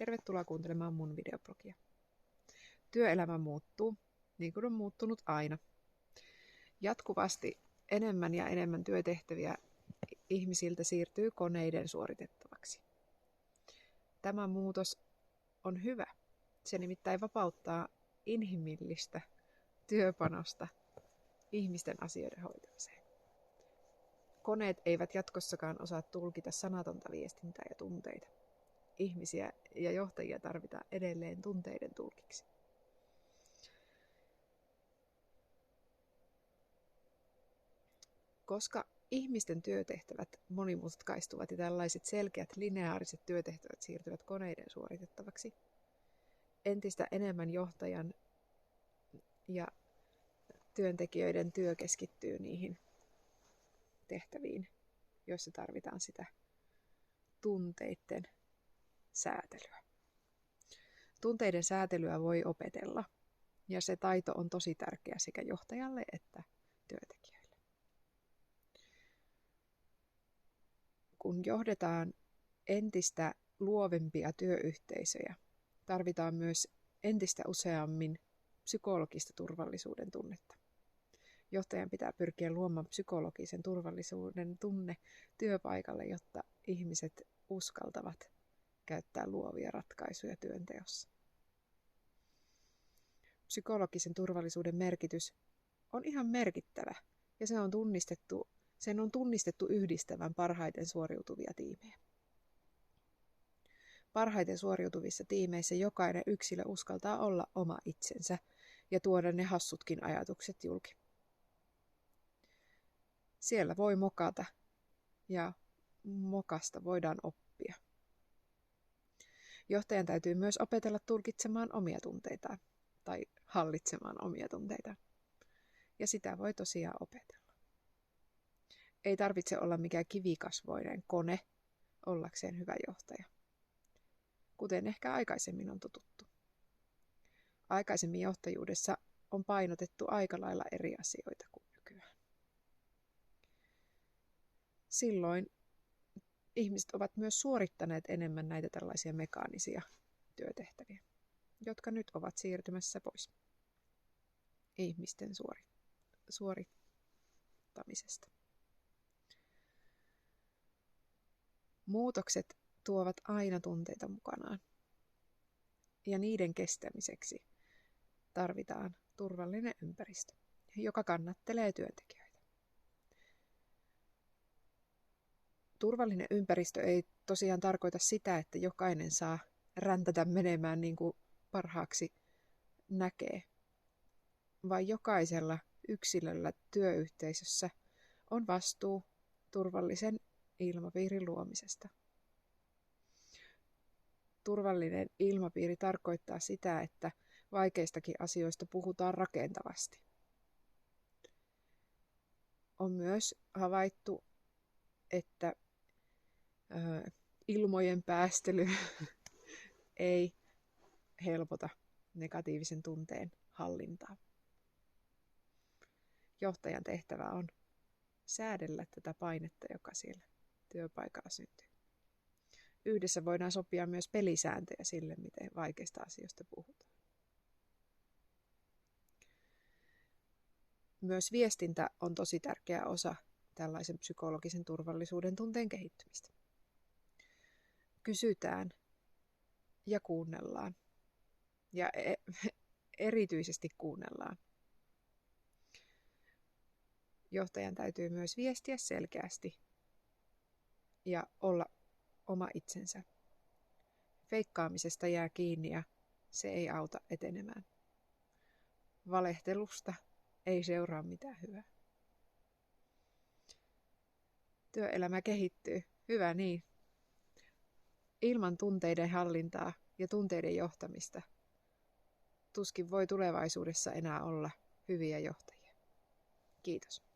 Tervetuloa kuuntelemaan mun videoblogia. Työelämä muuttuu, niin kuin on muuttunut aina. Jatkuvasti enemmän ja enemmän työtehtäviä ihmisiltä siirtyy koneiden suoritettavaksi. Tämä muutos on hyvä. Se nimittäin vapauttaa inhimillistä työpanosta ihmisten asioiden hoitamiseen. Koneet eivät jatkossakaan osaa tulkita sanatonta viestintää ja tunteita. Ihmisiä ja johtajia tarvitaan edelleen tunteiden tulkiksi. Koska ihmisten työtehtävät monimutkaistuvat ja tällaiset selkeät lineaariset työtehtävät siirtyvät koneiden suoritettavaksi, entistä enemmän johtajan ja työntekijöiden työ keskittyy niihin tehtäviin, joissa tarvitaan sitä tunteiden säätelyä. Tunteiden säätelyä voi opetella, ja se taito on tosi tärkeä sekä johtajalle että työntekijöille. Kun johdetaan entistä luovempia työyhteisöjä, tarvitaan myös entistä useammin psykologista turvallisuuden tunnetta. Johtajan pitää pyrkiä luomaan psykologisen turvallisuuden tunne työpaikalle, jotta ihmiset uskaltavat käyttää luovia ratkaisuja työnteossa. Psykologisen turvallisuuden merkitys on ihan merkittävä ja sen on tunnistettu yhdistävän parhaiten suoriutuvia tiimejä. Parhaiten suoriutuvissa tiimeissä jokainen yksilö uskaltaa olla oma itsensä ja tuoda ne hassutkin ajatukset julki. Siellä voi mokata ja mokasta voidaan oppia. Johtajan täytyy myös opetella tulkitsemaan omia tunteitaan tai hallitsemaan omia tunteitaan. Ja sitä voi tosiaan opetella. Ei tarvitse olla mikään kivikasvoinen kone ollakseen hyvä johtaja, kuten ehkä aikaisemmin on totuttu. Aikaisemmin johtajuudessa on painotettu aika lailla eri asioita kuin nykyään. Silloin ihmiset ovat myös suorittaneet enemmän näitä tällaisia mekaanisia työtehtäviä, jotka nyt ovat siirtymässä pois ihmisten suorittamisesta. Muutokset tuovat aina tunteita mukanaan, ja niiden kestämiseksi tarvitaan turvallinen ympäristö, joka kannattelee työntekijöitä. Turvallinen ympäristö ei tosiaan tarkoita sitä, että jokainen saa räntätä menemään niin kuin parhaaksi näkee, vaan jokaisella yksilöllä työyhteisössä on vastuu turvallisen ilmapiirin luomisesta. Turvallinen ilmapiiri tarkoittaa sitä, että vaikeistakin asioista puhutaan rakentavasti. On myös havaittu, että ilmojen päästely ei helpota negatiivisen tunteen hallintaa. Johtajan tehtävä on säädellä tätä painetta, joka siellä työpaikalla syntyy. Yhdessä voidaan sopia myös pelisääntöjä sille, miten vaikeista asioista puhutaan. Myös viestintä on tosi tärkeä osa tällaisen psykologisen turvallisuuden tunteen kehittymistä. Kysytään ja kuunnellaan. Ja erityisesti kuunnellaan. Johtajan täytyy myös viestiä selkeästi ja olla oma itsensä. Feikkaamisesta jää kiinni ja se ei auta etenemään. Valehtelusta ei seuraa mitään hyvää. Työelämä kehittyy. Hyvä niin. Ilman tunteiden hallintaa ja tunteiden johtamista tuskin voi tulevaisuudessa enää olla hyviä johtajia. Kiitos.